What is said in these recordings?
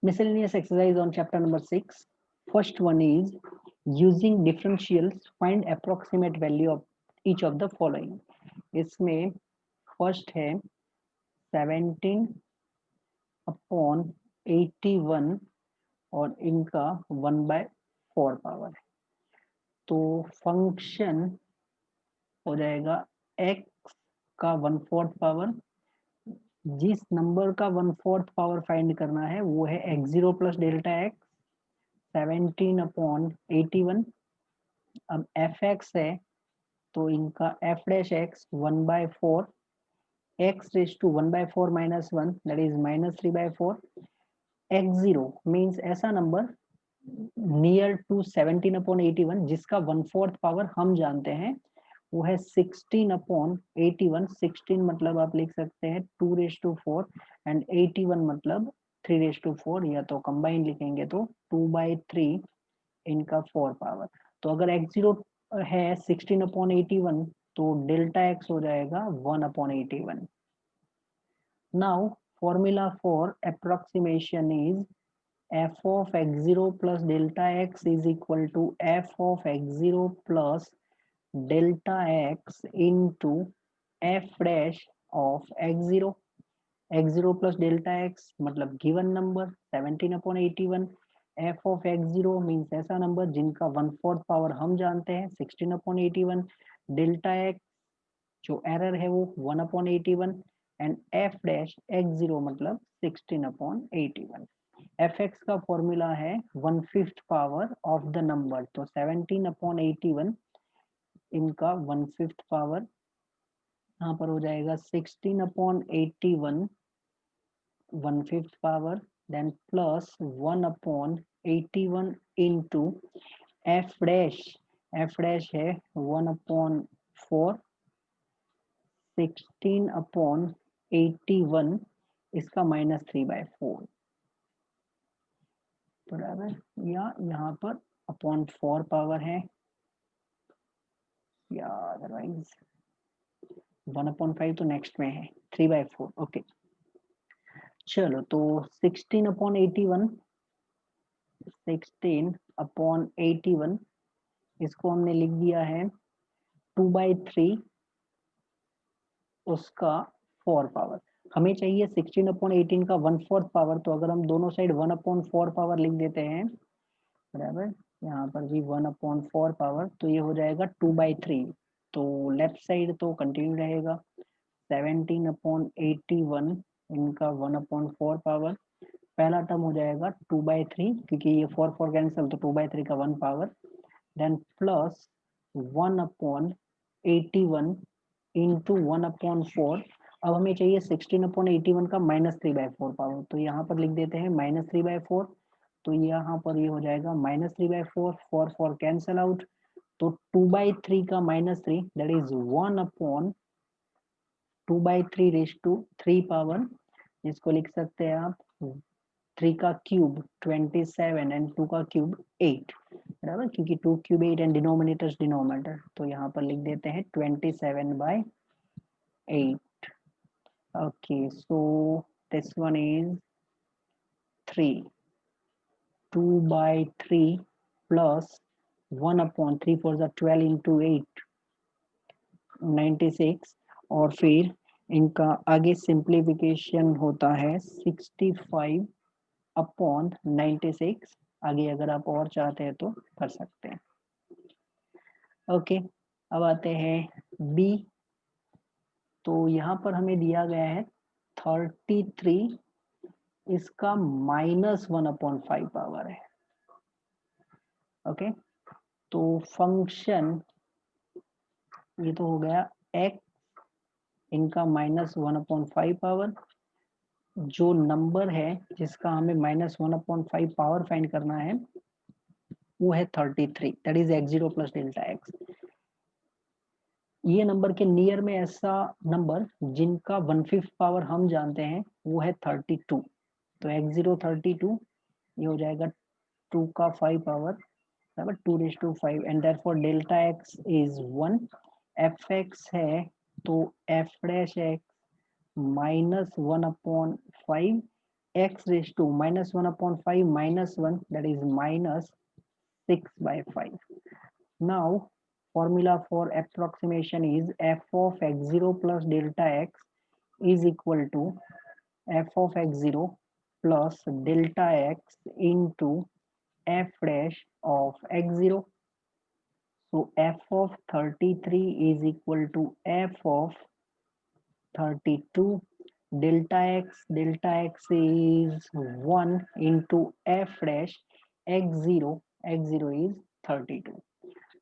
Miscellaneous exercise on chapter number 6. First one is using differentials find approximate value of each of the following. इसमें first है 17/81 और इनका 1/4 power है। तो function हो जाएगा x का 1/4 पावर, जिस नंबर का 1/4 पावर फाइंड करना है वो है x0 प्लस डेल्टा x 17/81। अब fx है तो इनका f dash x 1/4, x raise to 1/4 minus 1 that is -3/4। x0 means ऐसा नंबर नियर टू 17/81 जिसका 1/4 पावर हम जानते हैं वो है 16/81। 16 मतलब आप लिख सकते हैं 2/4 एंड 81 मतलब 3/4, या तो कंबाइन लिखेंगे तो 2/3 इनका 4 पावर। तो अगर x0 है 16/81 तो डेल्टा x हो जाएगा 1/81। Now formula for approximation is f of x0 plus delta x is equal to f of x0 plus delta x into f dash of x0। x0 plus delta x मतलब given number 17/81। f of x0 means ऐसा number जिनका 1/4 power हम जानते हैं 16/81। Delta x जो error है वो 1/81 and f dash x0 मतलब 16/81। fx का फॉर्मूला है 1/5 पावर ऑफ द नंबर, तो 17/81 इनका 1/5 पावर यहाँ पर हो जाएगा 16/81 1/5 power, then plus 1/81 into f dash है 1/4 16/81 इसका -3/4 बराबर, या यहाँ पर अपॉन 4 पावर है या अदरवाइज 1/5 तो नेक्स्ट में है 3/4। ओके चलो, तो 16/81 इसको हमने लिख दिया है 2/3 उसका 4 पावर। हमें चाहिए 16/18 का 1/4 पावर, तो अगर हम दोनों साइड 1/4 पावर लिख देते हैं बराबर, यहाँ पर भी 1/4 पावर, तो ये हो जाएगा 2/3। तो लेफ्ट साइड तो कंटिन्यू रहेगा 17/81 इनका 1/4 पावर। पहला टर्म हो जाएगा 2/3 क्योंकि ये 4 कैंसिल, तो 2/3 का 1 पावर, देन प्लस 1/81 इंटू 1/4। अब हमें चाहिए 16/81 का -3/4 पावर, तो यहाँ पर लिख देते हैं -3/4। तो यहाँ पर ये हो जाएगा -3/4, 4 कैंसल आउट, तो 2/3 का -3 that is 1/2/3 raise to 3 power, जिसको लिख सकते हैं आप 3 का क्यूब 27 एंड 2 का क्यूब 8 बराबर, क्योंकि 2 क्यूब 8 एंड डिनोमिनेटर, तो यहाँ पर लिख देते हैं 27/8। Okay so this one is 3 2/3 plus 1/3 4 12 into 8 96, और फिर इनका आगे सिंप्लीफिकेशन होता है 65/96। आगे अगर आप और चाहते हैं तो कर सकते हैं। ओके अब आते हैं बी। तो यहाँ पर हमें दिया गया है 33, इसका -1/5 पावर है। ओके तो फंक्शन ये तो हो गया x इनका -1/5 पावर, जो नंबर है जिसका हमें -1/5 पावर फाइंड करना है वो है 33, that is x0 plus delta x। ये नंबर के नियर में ऐसा नंबर जिनका 1/5 पावर हम जानते हैं वो है 32, तो x0 32, ये हो जाएगा 2 का 5 पावर बराबर 2/5 and therefore delta x is 1। fx है तो f dash x -1/5 x raised to -1/5 -1, that is -6/5. Now formula for approximation is f of x0 plus delta x is equal to f of x0 plus delta x into f dash of x0. So f of 33 is equal to f of 32. Delta x is 1 into f dash x0 is 32.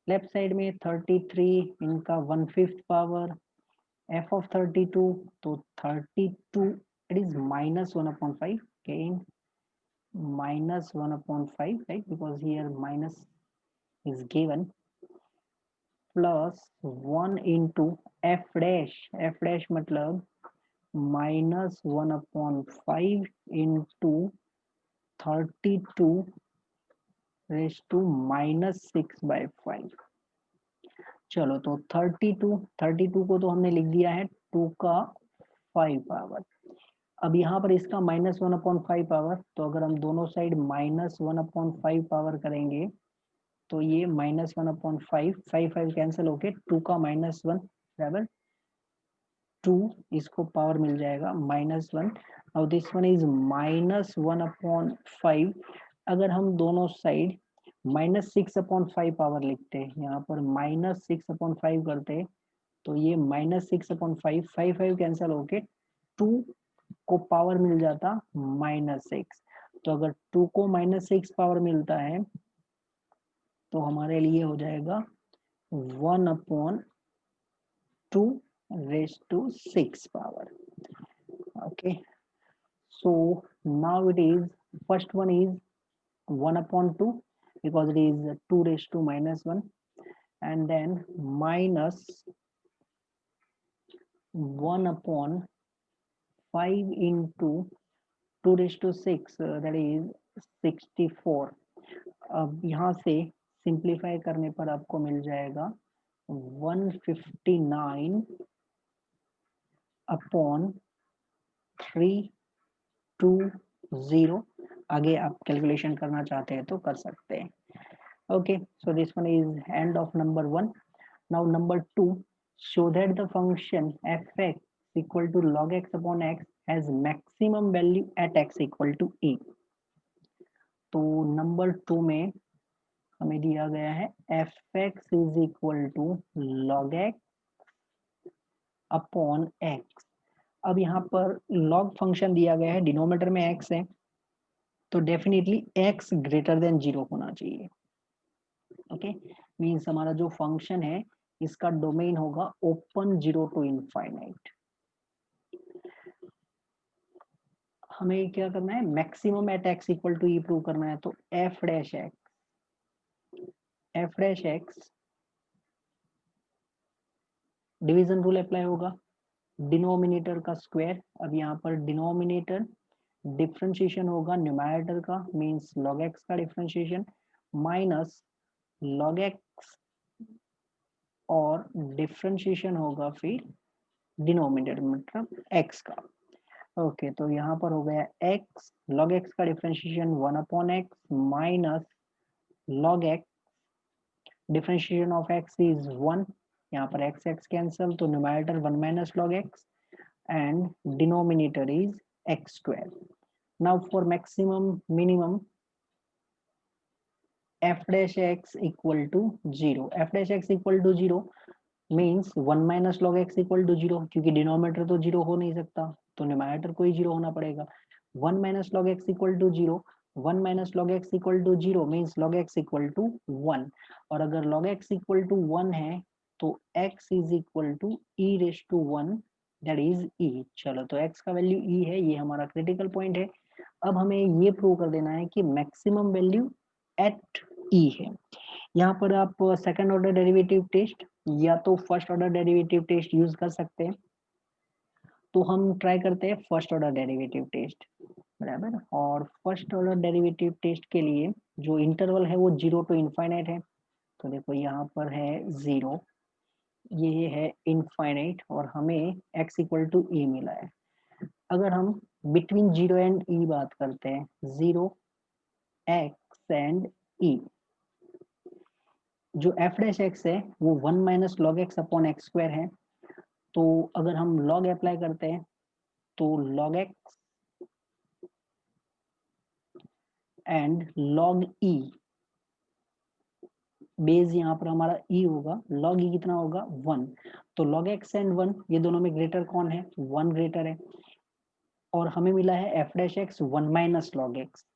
Left side में 33 इनका 1/5 power f of 32, तो 32 it is -1/5, again -1/5, right, because here minus is given, plus 1 into f dash मतलब -1/5 into 32 raised to -6/5. चलो तो 32 को तो हमने लिख दिया है 2 का 5 पावर। अब यहाँ पर इसका -1/5 पावर, तो अगर हम दोनों साइड -1/5 पावर करेंगे तो ये -1/5, 5 कैंसिल होके 2 का -1 बराबर 2, इसको पावर मिल जाएगा -1। अब दिस वन इज -1/5। अगर हम दोनों साइड -6/5 पावर लिखते हैं, यहाँ पर -6/5 करते तो ये -6/5, 5 कैंसिल होके 2 को पावर मिल जाता -6। तो अगर 2 को -6 पावर मिलता है तो हमारे लिए हो जाएगा 1/2 raised to 6 power. Okay, so now it is, first one is 1/2 because it is 2 raised to -1, and then minus 1/5 into 2 raised to 6, that is 64. अब यहाँ से सिंप्लीफाई करने पर आपको मिल जाएगा 159/320। आगे आप कैलकुलेशन करना चाहते हैं तो कर सकते हैं। Okay, so this one is end of number 1. Now number 2, show that the function f(x) equal to log x upon x has maximum value at x equal to e. तो नंबर 2 में हमें दिया गया है f(x) is equal to log x upon x. अब यहाँ पर log function दिया गया है, डिनोमिनेटर में x है, तो डेफिनेटली x ग्रेटर देन 0 होना चाहिए। ओके, मीन्स हमारा जो फंक्शन है इसका डोमेन होगा ओपन 0 to इनफाइनाइट। हमें क्या करना है, maximum at x equal to e prove करना है, तो f dash x division rule apply होगा, डिनोमिनेटर का स्क्वायर। अब यहाँ पर डिनोमिनेटर डिफरेंशिएशन होगा न्यूमरेटर का, मींस log x का डिफरेंशिएशन, माइनस log x और डिफरेंशिएशन होगा फिर डिनोमिनेटर मतलब x का। ओके, तो यहाँ पर हो गया x, log x का differentiation 1/x minus log x, differentiation of x is 1, यहाँ पर x कैंसल, तो numerator 1 minus log x and denominator is x square. Now for maximum minimum, f dash x equal to 0. f dash x equal to 0 means 1 minus log x equal to 0, क्योंकि denominator तो 0 हो नहीं सकता, तो numerator को ही 0 होना पड़ेगा। 1 minus log x equal to 0, 1 minus log x equal to 0 means log x equal to 1, और अगर log x equal to 1 है तो x is equal to e raised to 1, that is e। चलो, तो x का वैल्यू e है, ये हमारा क्रिटिकल पॉइंट है। अब हमें ये प्रूव कर देना है कि मैक्सिमम वैल्यू एट e है। यहाँ पर आप सेकंड ऑर्डर डेरिवेटिव टेस्ट या तो first order derivative test use कर सकते हैं, तो हम ट्राई करते हैं फर्स्ट ऑर्डर डेरिवेटिव टेस्ट, बराबर। और फर्स्ट ऑर्डर डेरिवेटिव टेस्ट के लिए जो इंटरवल है वो 0 to इनफाइनाइट है, तो देखो यहाँ पर है 0, ये है इनफाइनाइट, और हमें x इक्वल टू e मिला है। अगर हम बिटवीन 0 एंड ई बात करते हैं, 0 एक्स एंड ई। जो एफ डैश एक्स है वो 1 minus log x upon x square है। तो अगर हम लॉग अप्लाई करते हैं तो log x and log E, base यहाँ पर हमारा ई होगा, लॉग ई कितना होगा 1। तो लॉग एक्स एंड 1 ये दोनों में ग्रेटर कौन है, 1 ग्रेटर है। और हमें मिला है F dash x 1 minus log x,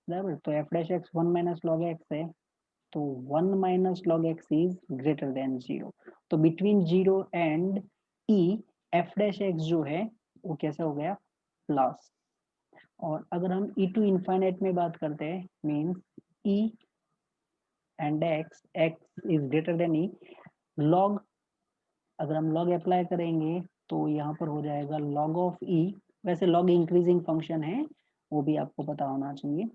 बराबर। तो f dash x 1 minus log x है, तो 1 minus log x is greater than 0। तो between 0 and E F dash x जो है वो कैसा हो गया, प्लस। और अगर हम ई टू इनफाइनाइट में बात करते हैं, means E and x, x is greater than E, log, अगर हम लॉग अप्लाई करेंगे तो यहाँ पर हो जाएगा लॉग ऑफ ई। वैसे लॉग इंक्रीजिंग फंक्शन है, वो भी आपको पता होना चाहिए।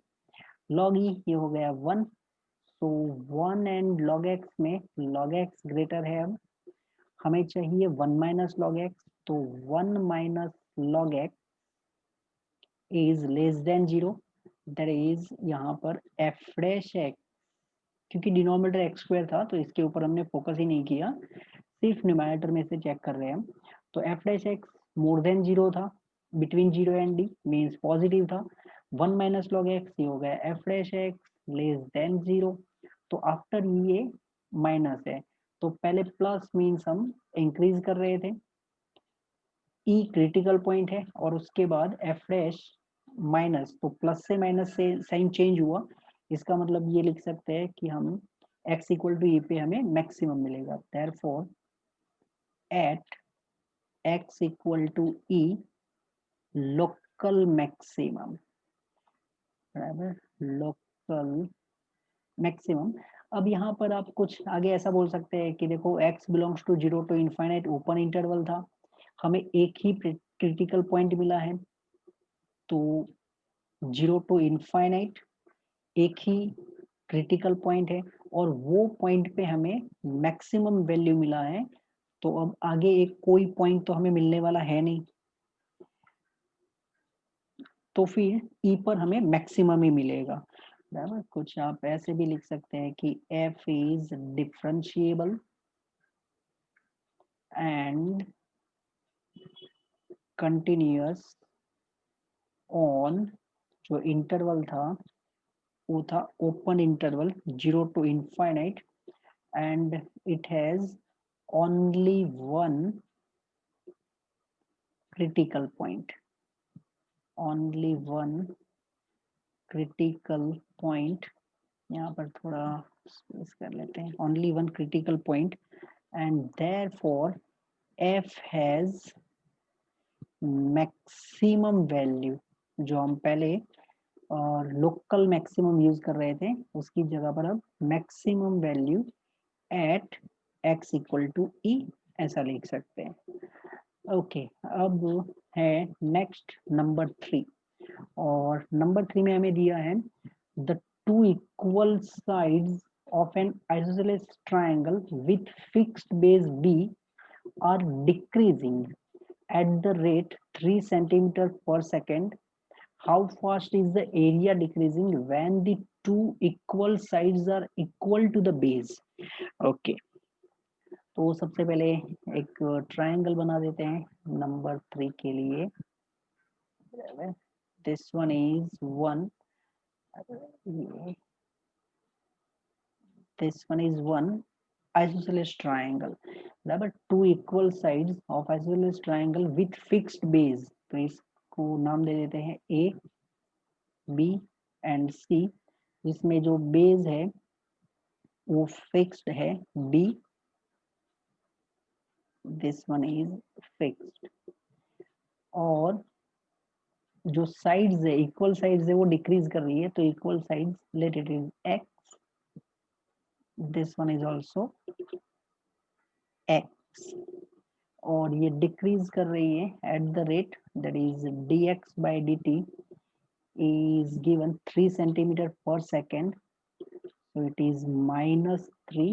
लॉग ई ये हो गया 1, तो 1 एंड लॉग एक्स में लॉग एक्स ग्रेटर है। अब हमें चाहिए 1 माइनस लॉग एक्स, तो 1 minus log x is less than 0, that is यहाँ पर एफ डैश एक्स। क्योंकि डिनोमिनेटर एक्स स्क्वायर था तो इसके ऊपर हमने फोकस ही नहीं किया, सिर्फ न्यूमरेटर में से चेक कर रहे हैं हम। तो f dash x more than 0 था, between 0 and D means positive था। 1 माइनस लॉग एक्स ये हो गया F dash x less than 0। तो आफ्टर ये माइनस है, तो पहले प्लस मीन्स हम इंक्रीज कर रहे थे, ई क्रिटिकल पॉइंट है, और उसके बाद एफ डैश माइनस, तो प्लस से माइनस से साइन चेंज हुआ। इसका मतलब ये लिख सकते हैं कि हम x इक्वल टू ई पे हमें मैक्सिमम मिलेगा, therefore at x equal to e local maximum, बराबर, लोकल मैक्सिमम। अब यहाँ पर आप कुछ आगे ऐसा बोल सकते हैं कि देखो x belongs to 0 to infinite open interval था, हमें एक ही क्रिटिकल पॉइंट मिला है, तो 0 टू इनफाइनाइट एक ही क्रिटिकल पॉइंट है, और वो पॉइंट पे हमें मैक्सिमम वैल्यू मिला है। तो अब आगे एक कोई पॉइंट तो हमें मिलने वाला है नहीं, तो फिर ई पर हमें मैक्सिमम ही मिलेगा, बराबर। कुछ आप ऐसे भी लिख सकते हैं कि f is differentiable and continuous on, जो इंटरवल था वो था open interval 0 to infinite, and it has only one critical point, only one critical point. यहाँ पर थोड़ा स्पेस कर लेते हैं, only one critical point, and therefore f has maximum value. जो हम पहले लोकल मैक्सिमम यूज कर रहे थे उसकी जगह पर अब maximum value at x equal to e, ऐसा लिख सकते हैं। ओके, अब है नेक्स्ट नंबर 3, और नंबर 3 में हमें दिया है the two equal sides of an isosceles triangle with fixed base b are decreasing at the rate 3 centimeter per second. How fast is the area decreasing when the two equal sides are equal to the base? Okay, तो सबसे पहले एक triangle बना देते हैं number 3 के लिए। This one is 1, this one is one isosceles triangle, बराबर। Two equal sides of isosceles triangle with fixed base, तो इसको नाम दे देते हैं ए बी एंड सी, जिसमें जो बेस है वो फिक्स्ड है b, this one is fixed, और जो साइड्स है इक्वल साइड्स है वो डिक्रीज कर रही है, तो equal sides let it is x, this one is also x, और ये डिक्रीज कर रही है at the rate that is dx by dt is given 3 centimeter per second, so it is minus 3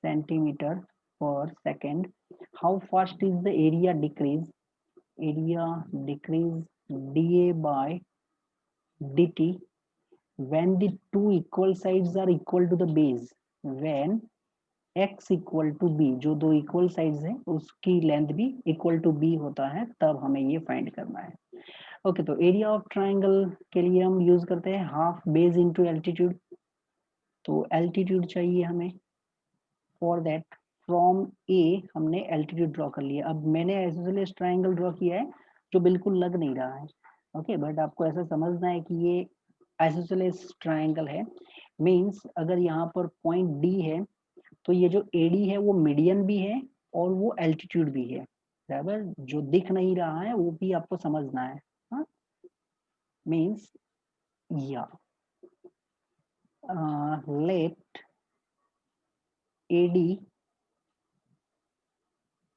centimeter per second. How fast is the area decrease? Area decrease dA by dt when the two equal sides are equal to the base, when x equal to b, जो दो equal sides है उसकी length भी equal to B होता है, तब हमें ये फाइंड करना है। ओके, तो एरिया ऑफ ट्राइंगल के लिए हम यूज करते हैं हाफ बेस इनटू एल्टीट्यूड। तो एल्टीट्यूड चाहिए हमें, फॉर दैट फ्रॉम ए हमने एल्टीट्यूड ड्रॉ कर लिया। अब मैंने आइसोसेलेस ट्राइंगल ड्रॉ किया है जो बिल्कुल लग नहीं रहा है, ओके, बट आपको ऐसा समझना है कि ये आइसोसेलेस ट्राइंगल है। मींस अगर यहाँ पर पॉइंट डी है तो ये जो एडी है वो मीडियन भी है और वो एल्टीट्यूड भी है, बराबर। जो दिख नहीं रहा है वो भी आपको समझना है, हाँ। मीन्स या let AD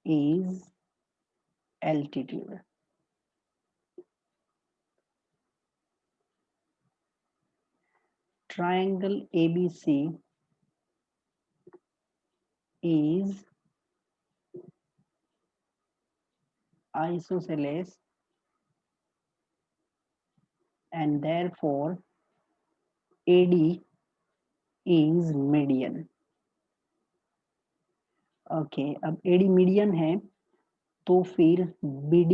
is altitude, triangle ABC is isosceles and therefore AD is median। Okay, अब AD मीडियन है तो फिर BD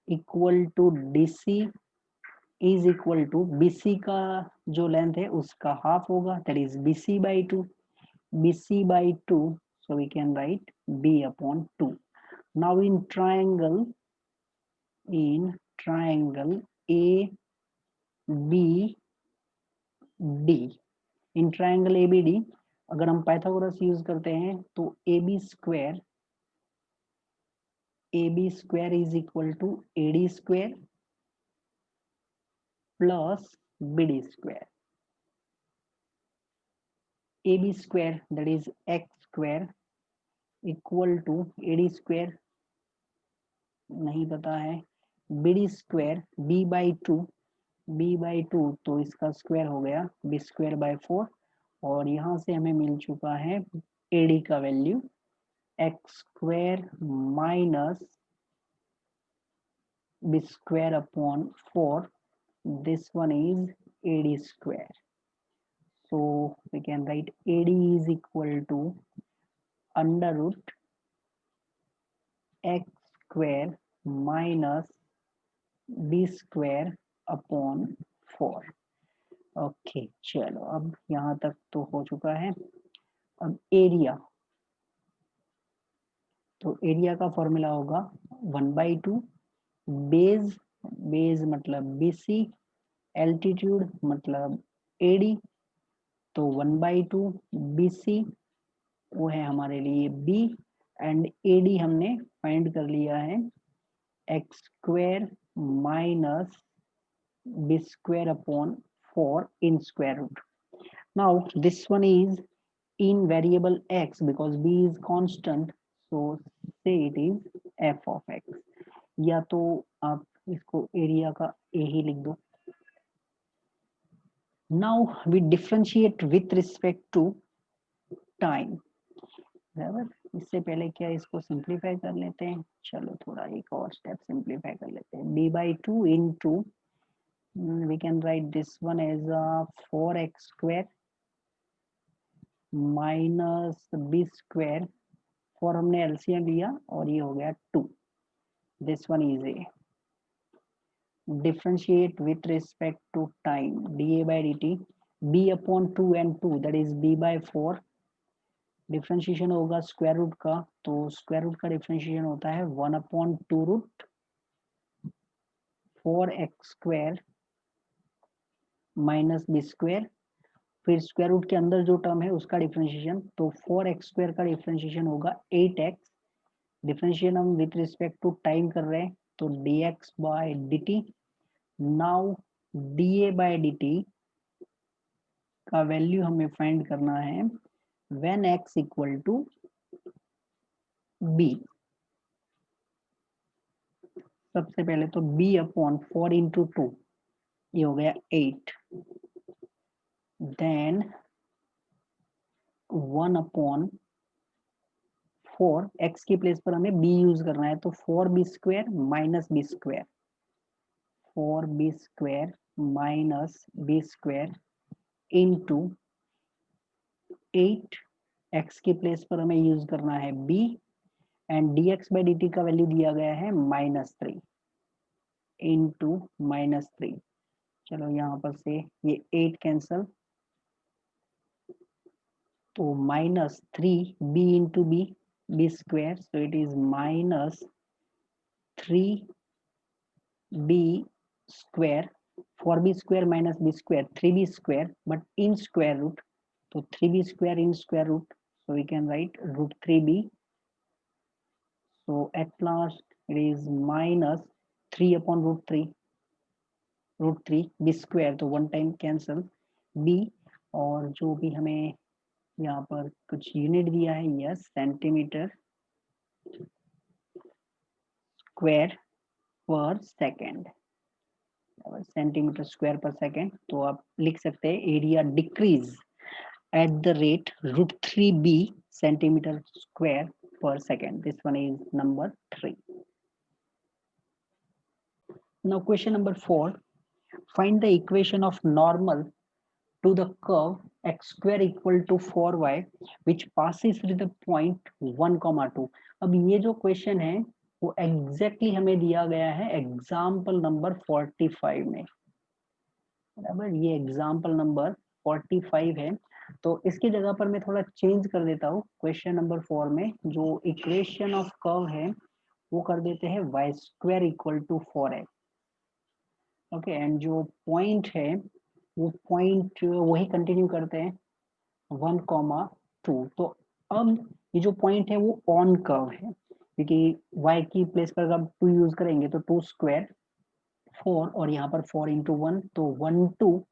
equal to DC is equal to BC का जो लेंथ है उसका हाफ होगा, that is BC by 2, BC by 2, so we can write B upon 2। now in triangle ABD, in triangle ABD अगर हम पाइथागोरस यूज करते हैं तो AB square is equal to AD square plus BD square. AB square that is x square equal to AD square नहीं पता है, BD square b by two, तो इसका स्क्वायर हो गया b स्क्वायर बाय 4, और यहाँ से हमें मिल चुका है AD का value x square minus b square upon 4, this one is AD square, so we can write AD is equal to under root x square minus b square upon 4। Okay, चलो अब यहाँ तक तो हो चुका है। अब एरिया, तो एरिया का फॉर्मूला होगा 1/2 बेस मतलब BC, एल्टीट्यूड मतलब AD, तो 1/2 BC वो है हमारे लिए B, एंड AD हमने फाइंड कर लिया है x square minus b square upon 4 in square root। Now this one is in variable x because b is constant, so say it is f of x, या तो आप इसको area का a ही लिख दो। Now we differentiate with respect to time, बराबर। इससे पहले क्या इसको सिंप्लीफाई कर लेते हैं, चलो थोड़ा एक और स्टेप सिंप्लीफाई कर लेते हैं। b/2 into we can write this one as 4x square minus b square, 4 हमने एलसीएम लिया और ये हो गया 2, this one is A. Differentiate with respect to time dA by dt, b upon 2 and 2 that is b by 4, differentiation होगा square root का, तो square root का डिफरेंशिएशन होता है 1/2 root 4x square minus b square, फिर square root के अंदर जो टर्म है उसका डिफरेंशिएशन, तो 4x स्क्वायर का डिफरेंशिएशन होगा 8x, डिफरेंशिएशन हम विथ रिस्पेक्ट टू टाइम कर रहे हैं तो dx by dt। Now dA by dt का वैल्यू हमें फाइंड करना है when x equal to b। सबसे पहले तो b अपॉन 4 इंटू 2, ये हो गया 8, देन 1/4, x की प्लेस पर हमें b यूज करना है तो 4b square minus b square, 4b² minus b² into 8, x के प्लेस पर हमें यूज करना है b, and dx by dt का वैल्यू दिया गया है -3 इंटू -3। चलो यहाँ पर से ये 8 कैंसल, तो -3b into b square, so it is -3b square, 4b square minus b square 3b square, but in square root, तो 3b square in square root, so we can write √3b, so at last it is -3 upon √3 b square, तो one time cancel b, और जो भी हमें यहाँ पर कुछ unit दिया है, यस सेंटीमीटर स्क्वायर पर सेकेंड, सेंटीमीटर स्क्वायर पर सेकेंड। तो आप लिख सकते हैं area decrease at the rate √3b centimeter square per second. This one is number 3. Now question number 4. Find the equation of normal to the curve x square equal to 4y which passes through the point 1, 2. अब ये जो question है वो exactly हमें दिया गया है example number 45 में, बराबर। ये एग्जाम्पल नंबर 45 है, तो इसकी जगह पर मैं थोड़ा चेंज कर देता हूँ। क्वेश्चन नंबर 4 में जो इक्वेशन ऑफ कर्व है वो कर देते हैं y² equal to 4x, okay, and जो पॉइंट है वो पॉइंट वही कंटिन्यू करते हैं 1, 2। तो अब ये जो पॉइंट है वो ऑन कर्व है, क्योंकि y की प्लेस पर अगर 2 यूज करेंगे तो 2 स्क्वायर 4, और यहाँ पर 4 इंटू 1, तो 1, 2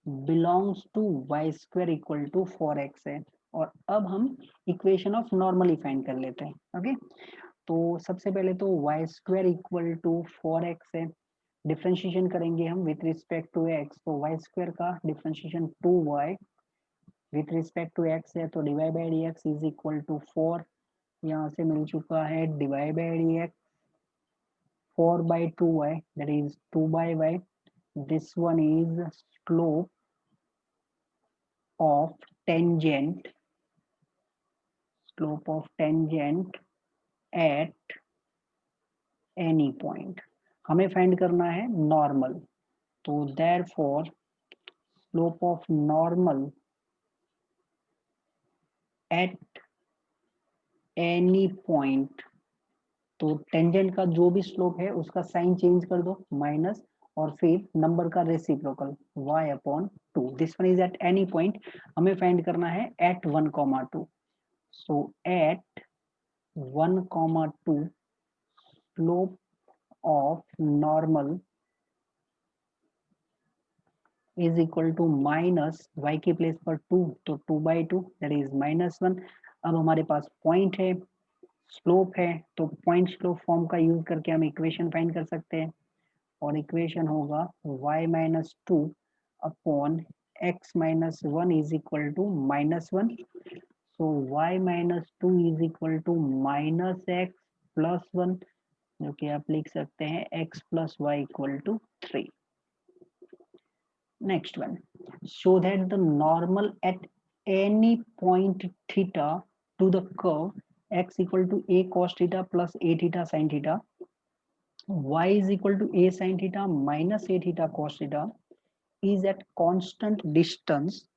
belongs to y² equal to 4x है। और अब हम इक्वेशन ऑफ नॉर्मली फाइंड कर लेते हैं, ओके। तो सबसे पहले तो y² इक्वल टू 4x है, डिफ्रेंशिएशन करेंगे हम विथ रिस्पेक्ट टू x, तो y² का differentiation 2y with respect to x है, तो divide by dx is equal to 4, यहाँ से मिल चुका है divide by dx 4/2y, that is 2/y, this one is slope of tangent at any point। हमें फाइंड करना है नॉर्मल, तो therefore slope of normal at any point, तो टेंजेंट का जो भी स्लोप है उसका साइन चेंज कर दो माइनस, और फिर नंबर का reciprocal y/2, this one is at any point. हमें फाइंड करना है at 1, 2, so at 1, 2 slope of normal is equal to minus y की प्लेस पर 2, तो 2/2 दैट इज -1। अब हमारे पास पॉइंट है, स्लोप है, तो पॉइंट स्लोप फॉर्म का यूज करके हम इक्वेशन फाइंड कर सकते हैं, और इक्वेशन होगा y-2 upon x-1 is equal to -1, so y-2 is equal to -x plus 1, जो कि आप लिख सकते हैं x plus y equal to 3। Next one, show that the normal at any point theta to the curve x equal to a cos theta plus a theta sin theta, y is equal to a sin theta minus a theta cos theta is at constant distance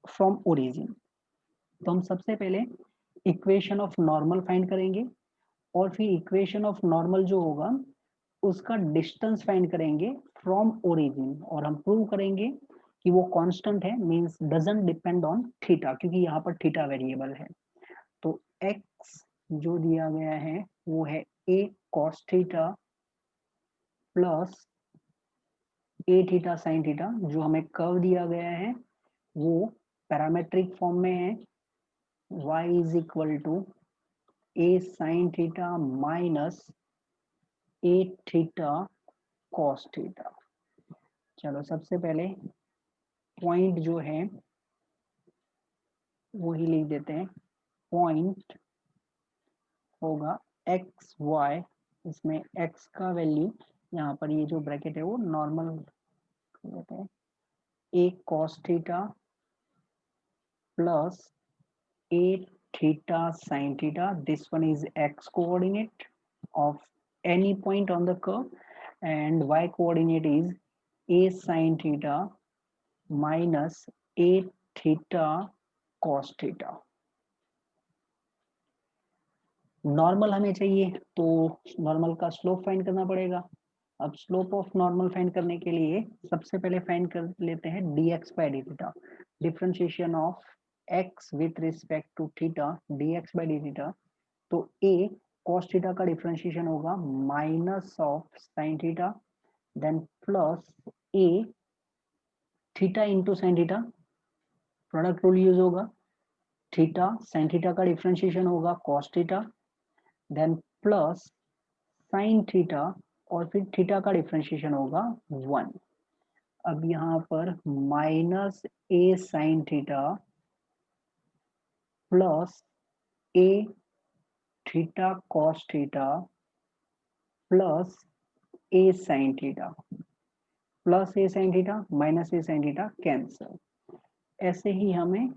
from origin। तो हम सबसे पहले equation of normal find करेंगे, और फिर equation of normal जो होगा उसका डिस्टेंस फाइंड करेंगे फ्रॉम ओरिजिन, और हम प्रूव करेंगे कि वो कांस्टेंट है, means doesn't depend on theta, क्योंकि यहाँ पर थीटा वेरिएबल है। तो x जो दिया गया है वो है a cos theta plus a theta sin theta, जो हमें कर्व दिया गया है वो पैरामेट्रिक फॉर्म में है, y is equal to a sin theta minus a theta cos theta. चलो सबसे पहले पॉइंट जो है वो ही लिख देते हैं, पॉइंट होगा एक्स वाई, इसमें x का वैल्यू यहाँ पर ये जो ब्रैकेट है वो नॉर्मल लेते हैं, a cos theta plus a theta sin theta. This one is x coordinate of any point on the curve, and y coordinate is a sin theta minus a theta cos theta. Normal हमें चाहिए तो normal का slope find करना पड़ेगा। अब slope of normal find करने के लिए सबसे पहले फाइंड कर लेते हैं dx by d theta, differentiation of x with respect to theta dx by d theta. तो a cos थीटा का डिफरेंशिएशन होगा minus of sine theta, then plus a theta into sine theta, product rule use होगा, theta sine theta का differentiation होगा cos theta, then plus sine theta और फिर theta का differentiation होगा 1। अब यहाँ पर minus a sine theta plus a theta cos theta plus a sine theta, plus a sine theta minus a sine theta cancel. ऐसे ही हमें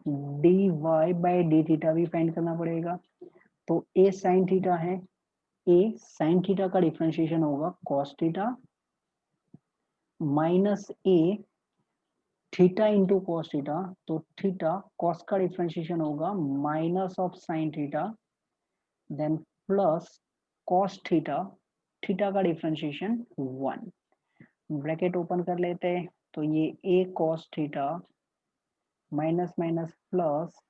d y by d theta भी फाइंड करना पड़ेगा। तो ए साइन थीटा है, a sine theta का differentiation होगा cos theta minus a theta into cos theta, तो थीटा कॉस का डिफरेंशिएशन होगा minus of sine theta, then plus cos theta, theta का डिफरेंशिएशन 1। ब्रैकेट ओपन कर लेते हैं तो ये a cos theta minus minus plus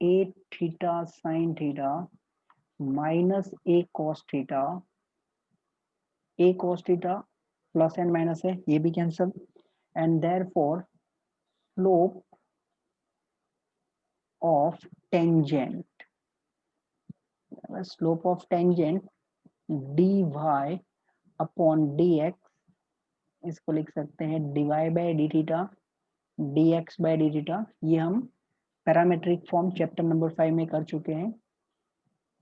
a theta sine theta minus a cos theta, a cos theta plus and minus है ये भी cancel, and therefore slope of tangent, slope of tangent dy upon dx, इसको लिख सकते हैं dy by d theta dx by d theta। ये हम parametric form chapter number 5 में कर चुके हैं।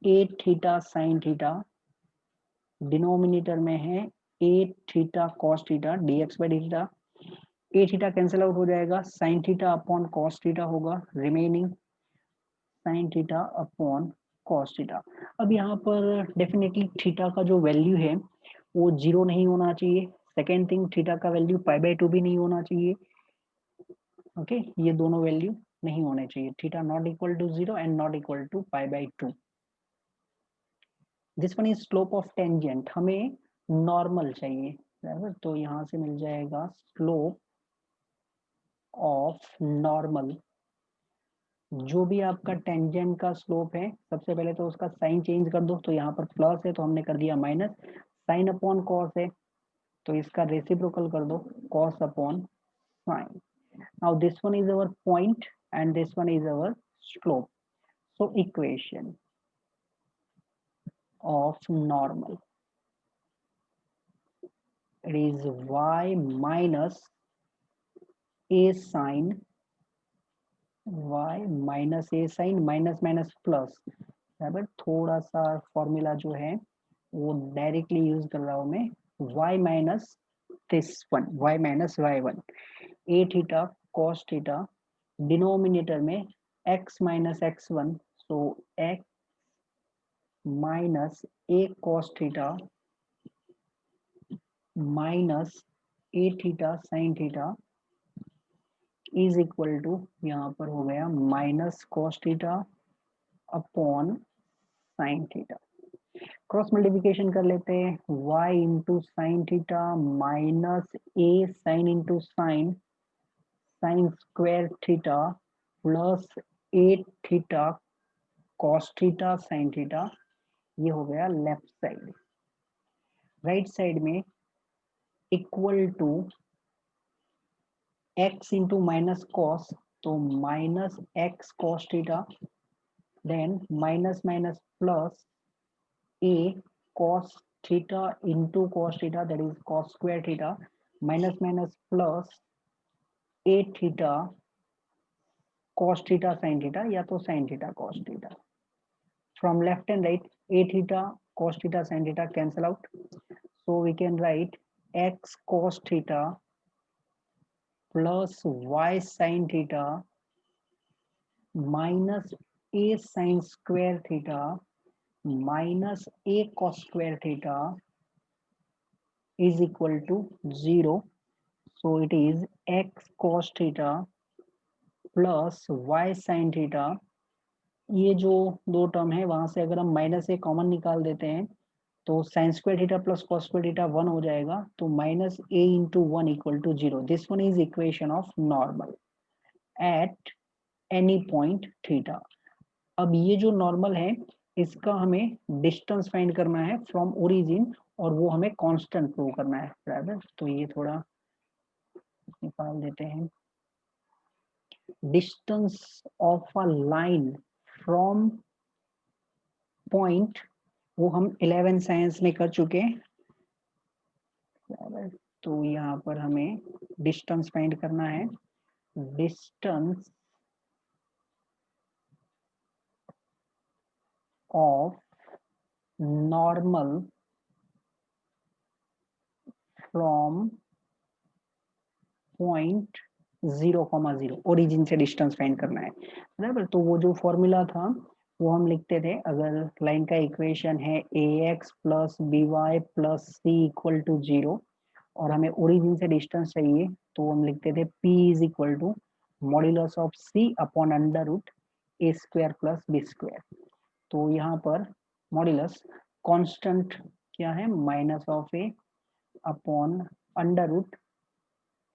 a theta sine theta, denominator में है a theta cos theta dx by d theta, a theta cancel out हो जाएगा, sine theta upon cos theta होगा, remaining sine theta upon cos theta. अब यहाँ पर डेफिनेटली थीटा का जो वैल्यू है वो 0 नहीं होना चाहिए। सेकेंड थिंग, थीटा का वैल्यू पाई बाई 2 भी नहीं होना चाहिए। ओके ये दोनों वैल्यू नहीं होने चाहिए, theta not equal to 0 and not equal to pi by 2। This one is slope of tangent, हमें नॉर्मल चाहिए बराबर, तो यहाँ से मिल जाएगा स्लोप ऑफ नॉर्मल। जो भी आपका टेंजेंट का स्लोप है सबसे पहले तो उसका साइन चेंज कर दो, तो यहाँ पर प्लस है तो हमने कर दिया माइनस, साइन अपॉन कॉस है तो इसका रेसिप्रोकल कर दो, cos upon sine. Now this one is our point and this one is our slope. So equation of normal, it is y minus a sin, y minus a sin minus minus plus, बराबर थोड़ा सा formula जो है वो directly use कर रहा हूं मैं, y minus this one y minus y1, a theta cos theta, denominator में x minus x1, so x minus a cos theta minus a theta sine theta is equal to, यहाँ पर हो गया minus cos theta upon sine theta. Cross multiplication कर लेते हैं, y into sine theta minus a sine into sine, sine square theta plus a theta cos theta sine theta, ये हो गया लेफ्ट साइड। राइट साइड में equal to x into minus cos, तो minus x cos theta, then minus minus plus a cos theta into cos theta, that is cos square theta, minus minus plus a theta cos theta sin theta, या तो sin theta cos theta। From left and right, a theta cos theta sin theta cancel out, so we can write x cos theta plus y sin theta minus a sin square theta minus a cos square theta is equal to 0. So it is x cos theta plus y sin theta. ये जो दो term है वहां से अगर हम minus ए common निकाल देते हैं तो sine square theta plus cos square theta 1 हो जाएगा, तो minus a into 1 equal to 0। This one is equation of normal at any point theta. अब ये जो नॉर्मल है इसका हमें डिस्टेंस फाइंड करना है फ्रॉम ओरिजिन और वो हमें कांस्टेंट प्रूव करना है बराबर। तो ये थोड़ा निकाल देते हैं। Distance of a line from point वो हम 11 साइंस में कर चुके हैं। तो यहाँ पर हमें डिस्टेंस फाइंड करना है। Distance of normal from point 0,0 origin से डिस्टेंस फाइंड करना है बराबर। तो वो जो फॉर्मूला था वो हम लिखते थे, अगर लाइन का इक्वेशन है ax plus b y plus c equal to 0 और हमें ओरिजिन से डिस्टेंस चाहिए तो हम लिखते थे p is equal to modulus of c upon under root a square plus b square. तो यहाँ पर मॉड्यूलस कांस्टेंट क्या है minus of a upon under root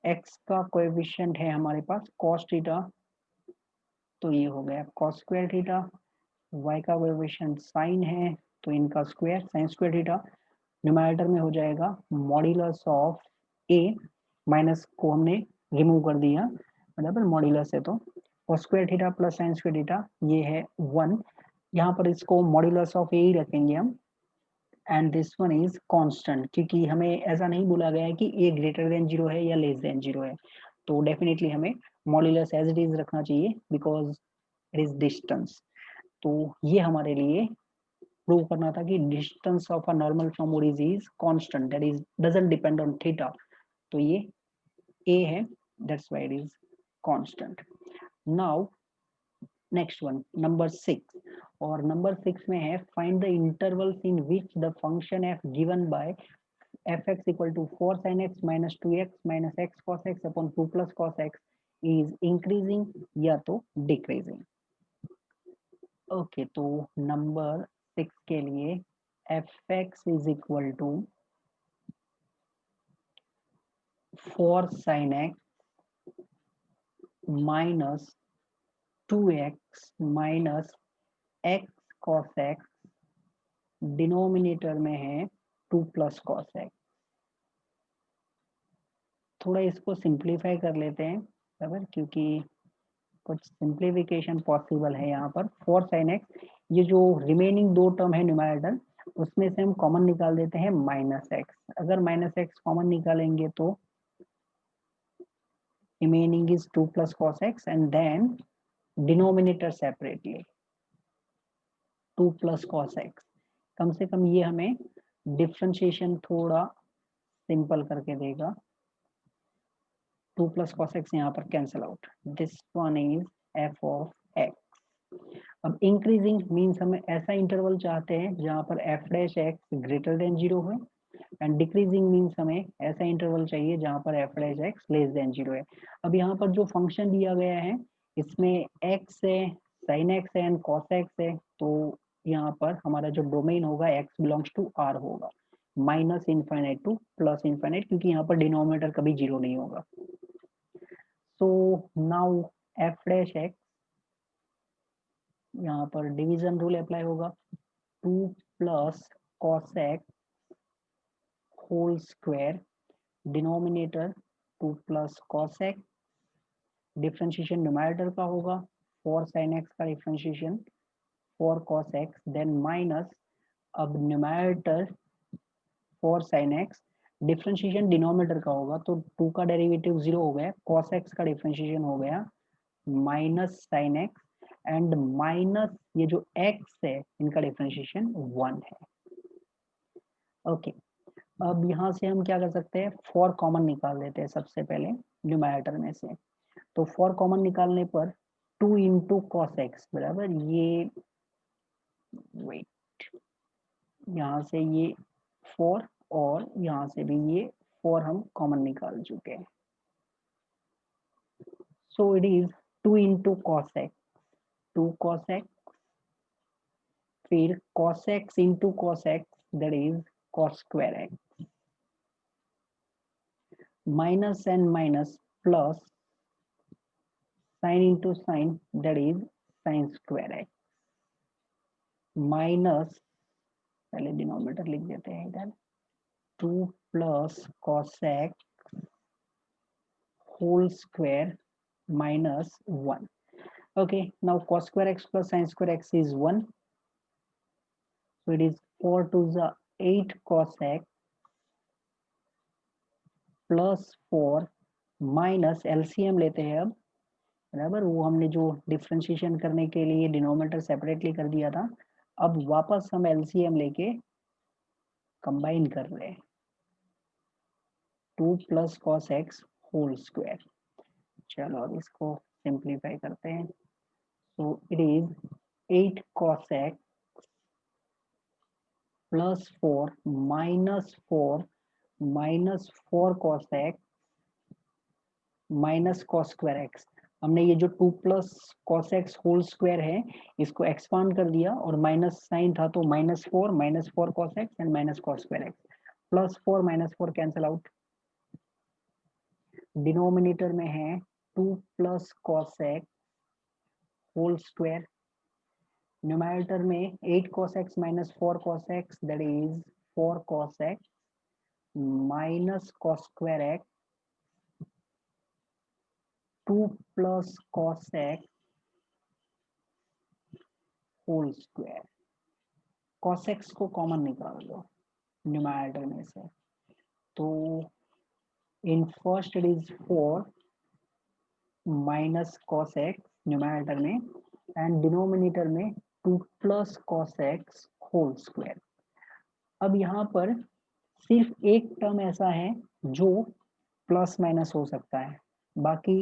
x का कोएफिशिएंट है हमारे पास cos थीटा, तो ये हो गया cos स्क्वायर थीटा। y का कोएफिशिएंट sin है तो इनका square sin square theta. Numerator में हो जाएगा मॉड्यूलस ऑफ a, माइनस को हमने रिमूव कर दिया बराबर, मॉड्यूलस है तो cos square theta plus sin square theta ये है 1। यहाँ पर इसको मॉड्यूलस ऑफ a ही रखेंगे हम and this one is constant, क्योंकि हमें ऐसा नहीं बोला गया है कि a ग्रेटर देन 0 है या लेस देन 0 है। तो डेफिनेटली हमें मॉड्यूलस एज इट इज रखना चाहिए बिकॉज इट इज डिस्टेंस। तो ये हमारे लिए प्रूव करना था कि distance of a normal from origin is constant, that is doesn't depend on theta. तो ये a है, that's why it is constant. Now next one number 6, और नंबर 6 में है find the intervals in which the function f given by fx equal to 4 sin x minus 2x minus x cos x upon 2 plus cos x is increasing या तो decreasing. Okay, तो number 6 के लिए fx is equal to 4 sin x minus 2x minus x cos x, denominator में है 2 plus cos x। थोड़ा इसको simplify कर लेते हैं बराबर, क्योंकि कुछ सिंप्लीफिकेशन पॉसिबल है यहाँ पर। 4 sin x, ये जो रिमेनिंग दो टर्म है न्यूमरेटर उसमें से हम कॉमन निकाल देते हैं माइनस एक्स। अगर माइनस एक्स कॉमन निकालेंगे तो remaining is 2 plus cos x and than denominator separately 2 plus cos x। कम से कम ये हमें डिफरेंशिएशन थोड़ा सिंपल करके देगा। 2 प्लस cos x यहाँ पर cancel out, this one is f of x। अब इंक्रीजिंग मीन्स हमें ऐसा इंटरवल चाहते हैं जहां पर f dash x greater than 0 है, एंड डिक्रीजिंग मीन्स हमें ऐसा इंटरवल चाहिए जहां पर f dash x less than 0 है। अब यहाँ पर जो फंक्शन दिया गया है इसमें x है, sin x है एंड cos x है, तो यहाँ पर हमारा जो डोमेन होगा x बिलोंग्स टू r होगा, minus infinite to plus infinite, क्योंकि यहाँ पर डिनोमिनेटर कभी 0 नहीं होगा। So now f dash x, यहाँ पर डिवीजन रूल अप्लाई होगा, 2 plus cos x whole square, denominator 2 plus cos x, differentiation numerator का होगा 4 sin x का differentiation 4 cos x, then minus, अब numerator 4 sin x, differentiation denominator का होगा तो 2 का डेरिवेटिव 0 हो गया, cos x का डिफरेंशिएशन हो गया minus sin x and minus ये जो x है इनका डिफरेंशिएशन 1 है। ओके, अब यहाँ से हम क्या कर सकते हैं, 4 कॉमन निकाल लेते हैं सबसे पहले न्यूमरेटर में से। तो 4 कॉमन निकालने पर 2 इंटू कॉस एक्स बराबर ये, वेट, यहाँ से ये 4 और यहाँ से भी ये 4 हम कॉमन निकाल चुके हैं। So it is 2 into cos x, 2 cos x, फिर cos x into cos x that is cos square x, minus and minus plus sin into sine that is sin square x, minus, पहले denominator लिख देते हैं इधर, 2 plus cos x whole square minus 1. Okay, now cos square x plus sin square x is 1. So it is 4 to the 8 cos x plus 4 minus LCM लेते हैं अब बराबर, वो हमने जो डिफ्रेंशिएशन करने के लिए डिनोमिनेटर सेपरेटली कर दिया था, अब वापस हम एलसीएम लेके कंबाइन कर रहे हैं, 2 plus cos x whole square. चलो अब इसको सिंप्लीफाई करते हैं। So it is 8 cos x plus 4 minus 4 minus 4 cos x minus cos square x. हमने ये जो 2 plus cos x whole square है इसको एक्सपांड कर दिया, और माइनस साइन था तो minus four cos x and minus cos square x, plus 4 minus 4 cancel out, denominator में है 2 plus cos x whole square, numerator में 8 cos x minus 4 cos x that is 4 cos x minus cos square x 2 plus cos x whole square. cos x को common निकाल दो numerator में से, तो in first it is 4 minus cos x numerator में and denominator में 2 plus cos x whole square. अब यहाँ पर सिर्फ एक टर्म ऐसा है जो प्लस माइनस हो सकता है, बाकी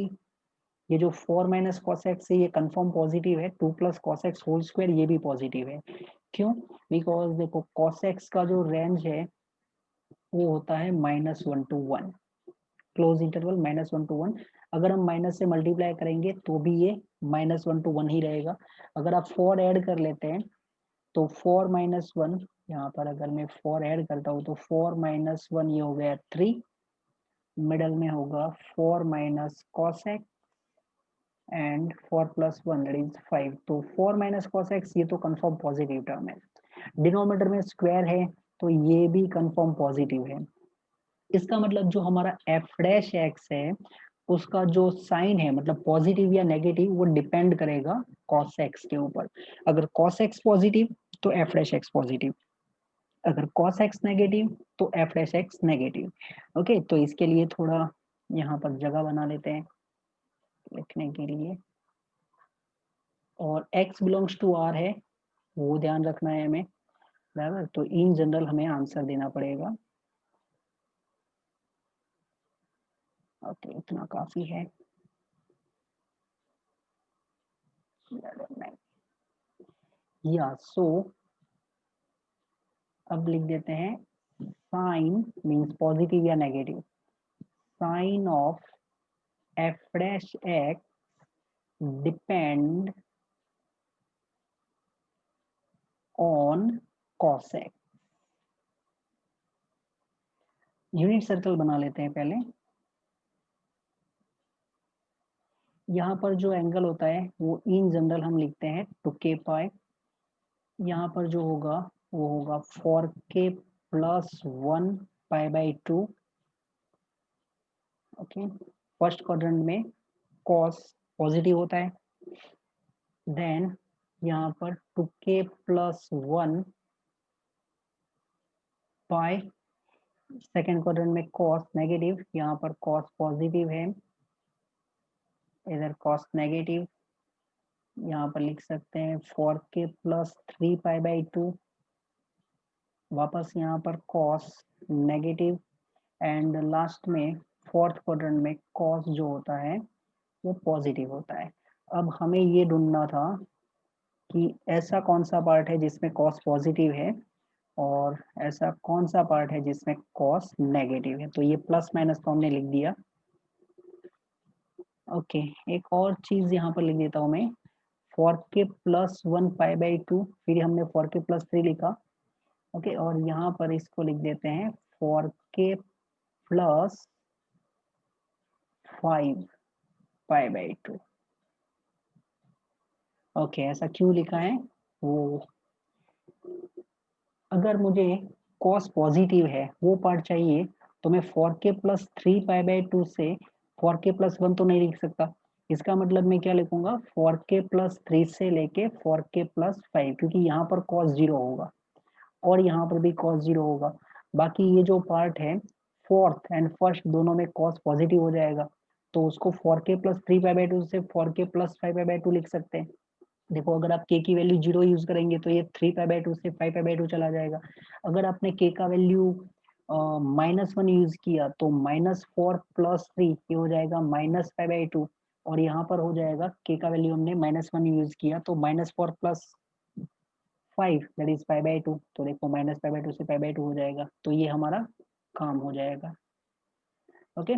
ये जो 4 माइनस कॉस एक्स है ये कंफर्म पॉजिटिव है, 2 plus cos x whole square ये भी पॉजिटिव है। क्यों? बिकॉज देखो कॉस एक्स का जो रेंज है वो होता है -1 to 1, क्लोज इंटरवल -1 to 1। अगर हम माइनस से मल्टीप्लाई करेंगे तो भी ये -1 to 1 ही रहेगा। अगर आप 4 ऐड कर लेते हैं तो 4 माइनस 1, यहाँ पर अगर मैं 4 ऐड करता हूँ तो 4 माइनस 1 ये हो गया 3, मिडल में होगा 4 minus cos x and 4 plus 1 that is 5। तो 4 माइनस कॉस एक्स ये तो कंफर्म पॉजिटिव टर्म है, डिनोमिनेटर में स्क्वायर है तो ये भी कंफर्म पॉजिटिव है। इसका मतलब जो हमारा एफ डैश एक्स है उसका जो साइन है मतलब पॉजिटिव या नेगेटिव वो डिपेंड करेगा कॉस एक्स के ऊपर। अगर कॉस एक्स पॉजिटिव तो एफ डैश एक्स पॉजिटिव, अगर cos x नेगेटिव तो f dash x negative. Okay, तो इसके लिए थोड़ा यहाँ पर जगह बना लेते हैं लिखने के लिए, और x बिलोंग्स टू r है वो ध्यान रखना है हमें बराबर। तो इन जनरल हमें आंसर देना पड़ेगा। ओके, इतना काफी है। या सो अब लिख देते हैं साइन मींस पॉजिटिव या negative, sign of f dash x depend on cos x। Unit circle बना लेते हैं पहले। यहाँ पर जो एंगल होता है वो इन जनरल हम लिखते हैं 2k पाई, यहाँ पर जो होगा वो होगा 4k plus 1 pi by 2। Okay, first quadrant में cos पॉजिटिव होता है, देन यहाँ पर 2k प्लस 1 पाई, सेकेंड क्वाड्रेंट में cos नेगेटिव, यहाँ पर cos पॉजिटिव है, इधर cos नेगेटिव, यहाँ पर लिख सकते हैं 4k प्लस 3 पाई बाई 2 वापस यहाँ पर कॉस नेगेटिव, एंड लास्ट में फोर्थ क्वाड्रेंट में कॉस जो होता है वो पॉजिटिव होता है। अब हमें ये ढूंढना था कि ऐसा कौन सा पार्ट है जिसमें कॉस पॉजिटिव है और ऐसा कौन सा पार्ट है जिसमें कॉस नेगेटिव है। तो ये प्लस माइनस तो हमने लिख दिया। ओके, एक और चीज यहाँ पर लिख देता हूँ मैं, 4k+1 π/2, फिर हमने 4k+3 लिखा। ओके, और यहाँ पर इसको लिख देते हैं 4k+5 π/2। ओके, ऐसा क्यों लिखा है वो, अगर मुझे कॉस पॉजिटिव है वो पार्ट चाहिए तो मैं 4k+3 π/2 से 4k+1 तो नहीं लिख सकता। इसका मतलब मैं क्या लिखूंगा, 4k+3 से लेके 4k+5, क्योंकि यहाँ पर cos 0 होगा और यहाँ पर भी cos 0 होगा। बाकी ये जो पार्ट है फोर्थ एंड फर्स्ट दोनों में cos पॉजिटिव हो जाएगा, तो उसको 4k+3 π/2 से 4k+5 पी/2 लिख सकते हैं। देखो, अगर आप k की वैल्यू 0 यूज करेंगे तो ये 3 π/2 से 5 π/2 चला जाएगा। अगर आपने k का वैल्यू -1 यूज किया तो -4+3 ये हो जाएगा -5/2, और यहाँ पर हो जाएगा k का वैल्यू हमने -1 यूज किया तो -4+5 दैट इज 5/2। तो देखो -5/2 से 5/2 हो जाएगा, तो ये हमारा काम हो जाएगा। ओके,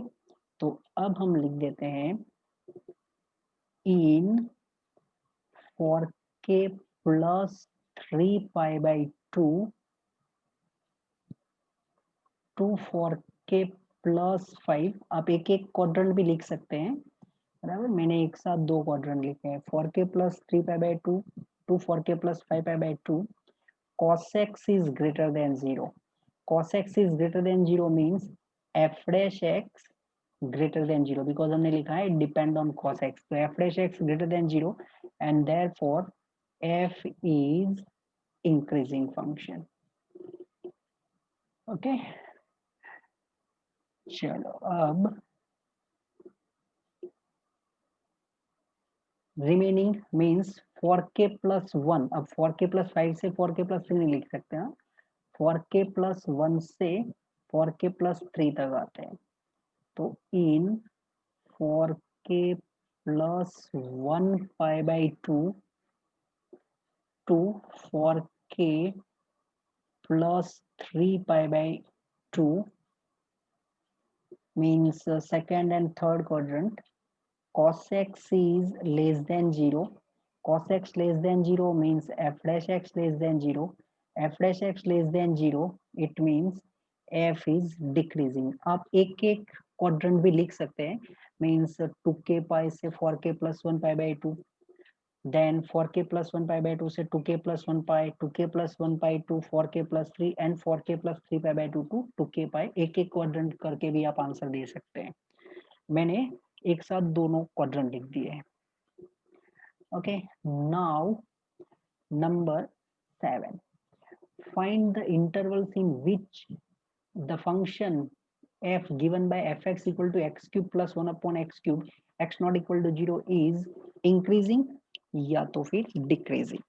तो अब हम लिख देते हैं इन 4k+3 π/2 टू 4k+5, आप एक एक क्वाड्रेंट भी लिख सकते हैं, बराबर। मैंने एक साथ दो क्वाड्रेंट लिखे हैं, 4k+3 π/2 to 4k+5 π/2। cos x is greater than 0, cos x is greater than 0 means f dash x greater than 0, because हमने लिखा है depend on cos x, तो f dash x greater than 0 and therefore f is increasing function। Okay, चलो अब remaining means 4k+1, अब 4k+5 से 4k+3 नहीं लिख सकते हैं, 4k+1 से 4k+3 तक आते हैं। तो इन 4k+1 π/2 to 4k+3 π/2 means second and third quadrant, cos x is less than 0, cos x less than 0 means f dash x less than 0, f dash x less than 0 it means f is decreasing। आप एक एक quadrant भी लिख सकते हैं, means 2k π से 4k+1 π/2, then 4k+1 π/2 से 2k+1 π, 2k+1 π to 4k+3 and 4k+3 π/2 to 2k π। एक एक क्वाड्रेंट करके भी आप आंसर दे सकते हैं। मैंने एक साथ दोनों क्वाड्रेंट लिख दिए हैं। Okay, now number 7, find the intervals in which the function f given by fx equal to x cube plus 1 upon x cube x not equal to 0 is increasing या तो फिर डिक्रीजिंग।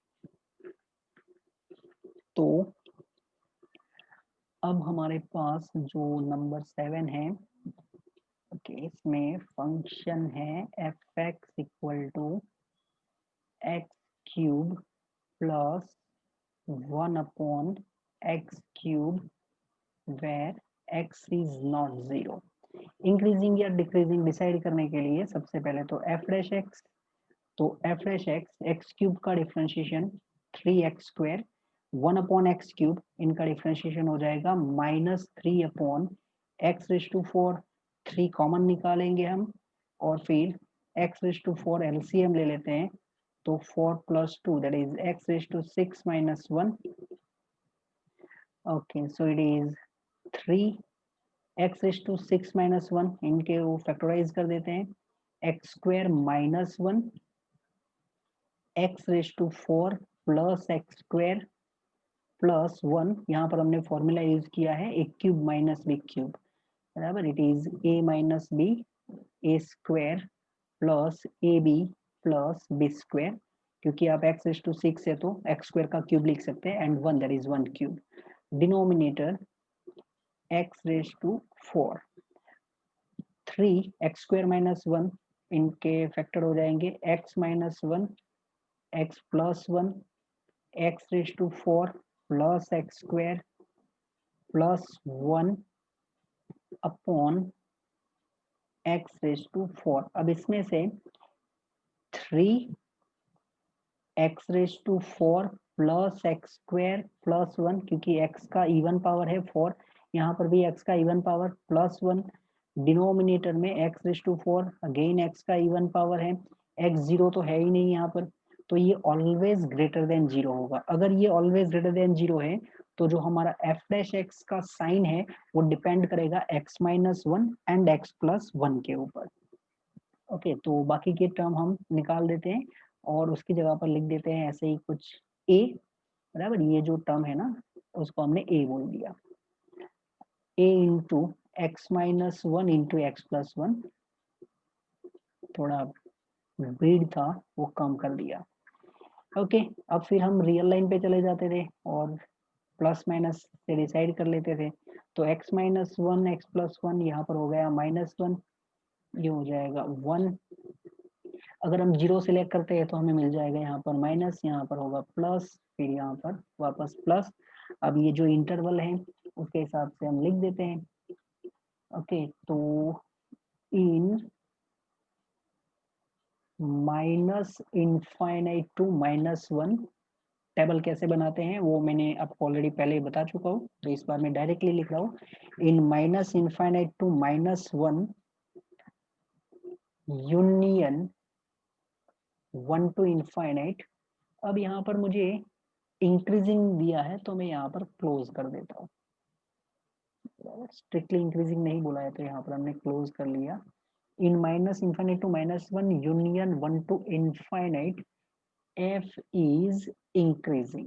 तो अब हमारे पास जो नंबर 7 है, ओके, इसमें function है f x equal to x cube plus 1 upon x cube where x is not 0। Increasing या डिक्रीजिंग डिसाइड करने के लिए सबसे पहले तो एफ डैश एक्स, तो f dash x x cube का differentiation 3x², 1 upon x cube, इनका डिफ्रेंशिएशन हो जाएगा -3 अपॉन x⁴, 3 कॉमन निकालेंगे हम और फिर x⁴ एलसीएम ले लेते हैं, तो 4 + 2 that is x⁶ - 1। Okay, so it is 3 x⁶ - 1, इनके वो फैक्टराइज कर देते हैं, x² - 1 x⁴ plus x² plus 1, यहाँ पर हमने फॉर्मूला यूज किया है a cube minus b cube, बराबर। It is a minus b a² plus ab plus b², क्योंकि आप x⁶ है तो x² का क्यूब लिख सकते हैं, and 1 that is 1 cube. Denominator x raise to 4, 3 x square minus 1 इनके फैक्टर हो जाएंगे, x minus 1 x plus 1 x raise to 4 plus x square plus 1 upon x raise to 4। अब इसमें से 3 x raise to 4 plus x square plus 1, क्योंकि x का even power है 4, यहाँ पर भी x का इवन पावर प्लस 1, डिनोमिनेटर में x raise to 4, again x का इवन पावर है, x 0 तो है ही नहीं यहाँ पर, तो ये ऑलवेज ग्रेटर देन 0 होगा। अगर ये ऑलवेज ग्रेटर देन 0 है तो जो हमारा f डैश x का साइन है वो डिपेंड करेगा x minus 1 and x plus 1 के ऊपर। ओके, तो बाकी के टर्म हम निकाल देते हैं और उसकी जगह पर लिख देते हैं ऐसे ही कुछ a, बराबर, ये जो टर्म है ना उसको हमने a बोल दिया, a into x minus 1 into x plus 1, थोड़ा ब्रीड था वो कम कर दिया। ओके, अब फिर हम रियल लाइन पे चले जाते थे और प्लस माइनस से डिसाइड कर लेते थे, तो x माइनस 1 एक्स प्लस 1 यहाँ पर हो गया माइनस 1, ये हो जाएगा 1, अगर हम 0 सिलेक्ट करते हैं तो हमें मिल जाएगा यहाँ पर माइनस, यहाँ पर होगा प्लस, फिर यहाँ पर वापस प्लस। अब ये जो इंटरवल है उसके हिसाब से हम लिख देते हैं। ओके, तो in minus infinite to minus 1, table कैसे बनाते हैं वो मैंने आपको ऑलरेडी पहले ही बता चुका हूँ, तो इस बार मैं डायरेक्टली लिख रहा हूँ, in minus infinite to minus 1 union 1 to infinite. अब यहाँ पर मुझे इंक्रीजिंग दिया है तो मैं यहाँ पर क्लोज कर देता हूँ, स्ट्रिक्टली इंक्रीजिंग नहीं बोला है तो यहाँ पर हमने क्लोज कर लिया। In minus infinite to minus 1 union 1 to infinite f is increasing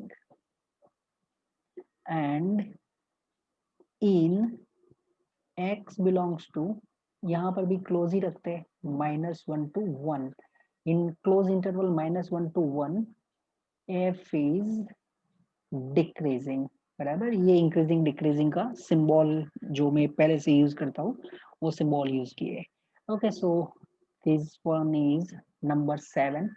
and in x belongs to, यहाँ पर भी क्लोज ही रखते हैं, minus 1 to 1, in close interval minus 1 to 1 f is decreasing, बराबर, ये इंक्रीजिंग डिक्रीजिंग का सिंबल जो मैं पहले से यूज करता हूँ वो सिंबल यूज किए। Okay, so this one is number 7।